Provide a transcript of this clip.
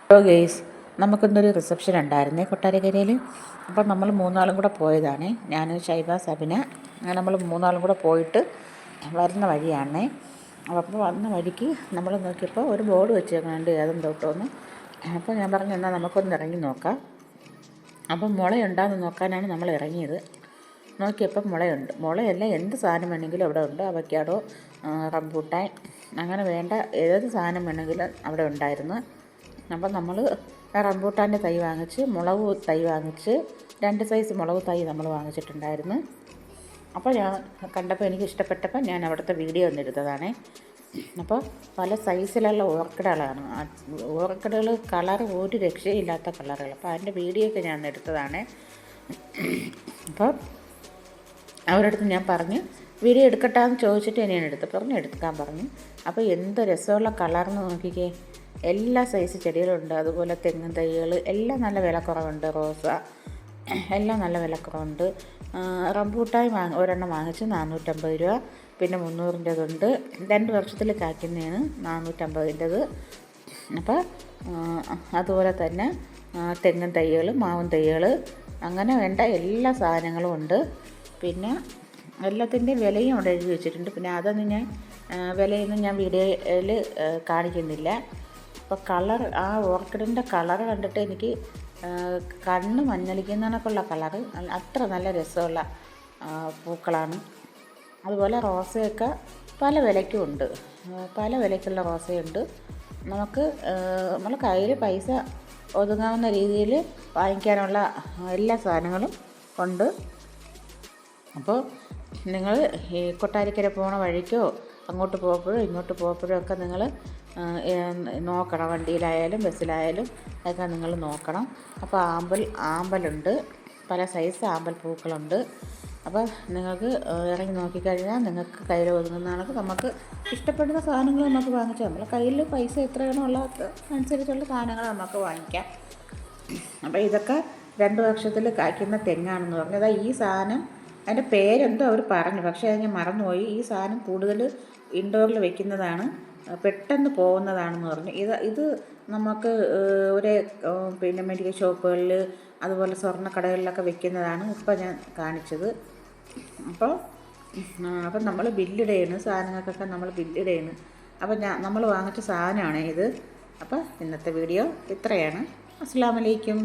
Hello guys, നമുക്കിന്നൊരു reception ഉണ്ടായിരുന്നേ കൊട്ടാരക്കരയിൽ. അപ്പം നമ്മൾ മൂന്നാളും കൂടെ പോയതാണ്. ഞാൻ, ഷൈബ, സബിന. അങ്ങനെ നമ്മൾ മൂന്നാളും കൂടെ പോയിട്ട് വരുന്ന വഴിയാണേ. അപ്പോൾ വന്ന വഴിക്ക് നമ്മൾ നോക്കിയപ്പോൾ ഒരു ബോർഡ് വെച്ചേക്കുന്നുണ്ട് ഏതും തൊട്ടോന്ന്. അപ്പോൾ ഞാൻ പറഞ്ഞു, എന്നാൽ നമുക്കൊന്ന് ഇറങ്ങി നോക്കാം. അപ്പം മുളയുണ്ടാകുന്ന നോക്കാനാണ് നമ്മൾ ഇറങ്ങിയത്. നോക്കിയപ്പം മുളയുണ്ട്. മുളയല്ല, എന്ത് സാധനം വേണമെങ്കിലും അവിടെ ഉണ്ട്. അവക്കാഡോ, റംബൂട്ടാൻ, അങ്ങനെ വേണ്ട ഏത് സാധനം വേണമെങ്കിലും അവിടെ ഉണ്ടായിരുന്നു. അപ്പം നമ്മൾ റംബൂട്ടാൻ്റെ തൈ വാങ്ങിച്ച്, മുളക് തൈ വാങ്ങിച്ച്, 2 സൈസ് മുളക് തൈ നമ്മൾ വാങ്ങിച്ചിട്ടുണ്ടായിരുന്നു. അപ്പോൾ ഞാൻ കണ്ടപ്പോൾ എനിക്ക് ഇഷ്ടപ്പെട്ടപ്പോൾ ഞാൻ അവിടുത്തെ വീഡിയോ ഒന്നെടുത്തതാണേ. അപ്പോൾ പല സൈസിലുള്ള ഓർക്കിഡുകളാണ്. ഓർക്കിഡുകൾ കളർ ഒരു രക്ഷയില്ലാത്ത കളറുകൾ. അപ്പോൾ അതിൻ്റെ വീഡിയോ ഒക്കെ ഞാൻ എടുത്തതാണ്. അപ്പോൾ അവരുടെ അടുത്ത് ഞാൻ പറഞ്ഞു, വീഡിയോ എടുക്കട്ടാന്ന് ചോദിച്ചിട്ട് ഞാൻ എടുക്കാൻ പറഞ്ഞു. അപ്പോൾ എന്ത് രസമുള്ള കളർന്ന് നോക്കിക്കേ. എല്ലാ സൈസ് ചെടികളുണ്ട്. അതുപോലെ തെങ്ങിൻ തൈകൾ എല്ലാം നല്ല വിലക്കുറവുണ്ട്. റോസ എല്ലാം നല്ല വിലക്കുറവുണ്ട്. റംബൂട്ടായി ഒരെണ്ണം വാങ്ങിച്ച് 450 രൂപ. പിന്നെ 300-ൻ്റെതുണ്ട്. 2 വർഷത്തിൽ കായ്ക്കുന്നതാണ് 450-ൻ്റെത്. അപ്പോൾ അതുപോലെ തന്നെ തെങ്ങിൻ തൈകൾ, മാവിൻ തൈകൾ, അങ്ങനെ വേണ്ട എല്ലാ സാധനങ്ങളും ഉണ്ട്. പിന്നെ എല്ലാത്തിൻ്റെയും വിലയും അവിടെ എഴുതി വെച്ചിട്ടുണ്ട്. പിന്നെ അതൊന്നും ഞാൻ വിലയൊന്നും ഞാൻ വീഡിയോയിൽ കാണിക്കുന്നില്ല. അപ്പോൾ കളർ, ആ ഓർക്കിഡിൻ്റെ കളർ കണ്ടിട്ട് എനിക്ക് കണ്ണ് മഞ്ഞളിക്കുന്നതിനൊക്കെയുള്ള കളറ്, അത്ര നല്ല രസമുള്ള പൂക്കളാണ്. അതുപോലെ റോസയൊക്കെ പല വിലയ്ക്കും ഉണ്ട്. പല വിലയ്ക്കുള്ള റോസയുണ്ട്. നമുക്ക് നമ്മൾ കയ്യിൽ പൈസ ഒതുങ്ങാവുന്ന രീതിയിൽ വാങ്ങിക്കാനുള്ള എല്ലാ സാധനങ്ങളും ഉണ്ട്. അപ്പോൾ നിങ്ങൾ ഈ കൊട്ടാരക്കര പോണ വഴിക്കോ അങ്ങോട്ട് പോകുമ്പോഴോ ഇങ്ങോട്ട് പോകുമ്പോഴോ ഒക്കെ നിങ്ങൾ നോക്കണം. വണ്ടിയിലായാലും ബസ്സിലായാലും ഒക്കെ നിങ്ങൾ നോക്കണം. അപ്പോൾ ആമ്പലുണ്ട്, പല സൈസ് ആമ്പൽ പൂക്കളുണ്ട്. അപ്പോൾ നിങ്ങൾക്ക് ഇറങ്ങി നോക്കിക്കഴിഞ്ഞാൽ നിങ്ങൾക്ക് കയ്യിൽ ഒതുങ്ങുന്നതാണെങ്കിൽ നമുക്ക് ഇഷ്ടപ്പെടുന്ന സാധനങ്ങൾ നമുക്ക് വാങ്ങിച്ചാൽ, നമ്മളെ കയ്യിൽ പൈസ എത്രയാണോ ഉള്ള അനുസരിച്ചുള്ള സാധനങ്ങൾ നമുക്ക് വാങ്ങിക്കാം. അപ്പോൾ ഇതൊക്കെ 2 വർഷത്തിൽ കായ്ക്കുന്ന തെങ്ങാണെന്ന് പറഞ്ഞത്. ഈ സാധനം അതിൻ്റെ പേരെന്തോ അവർ പറഞ്ഞു, പക്ഷേ അത് ഞാൻ മറന്നുപോയി. ഈ സാധനം കൂടുതൽ ഇൻഡോറിൽ വെക്കുന്നതാണ്, പെട്ടെന്ന് പോകുന്നതാണെന്ന് പറഞ്ഞു. ഇത് നമുക്ക് ഒരു പിന്നെ മെഡിക്കൽ ഷോപ്പുകളിൽ, അതുപോലെ സ്വർണ്ണക്കടകളിലൊക്കെ വെക്കുന്നതാണ് ഇപ്പോൾ ഞാൻ കാണിച്ചത്. അപ്പം നമ്മൾ ബില്ലിടുകയാണ്, സാധനങ്ങൾക്കൊക്കെ നമ്മൾ ബില്ലിടുകയാണ്. അപ്പം നമ്മൾ വാങ്ങിച്ച സാധനമാണ് ഇത്. അപ്പോൾ ഇന്നത്തെ വീഡിയോ ഇത്രയാണ്. അസ്സലാമു അലൈക്കും.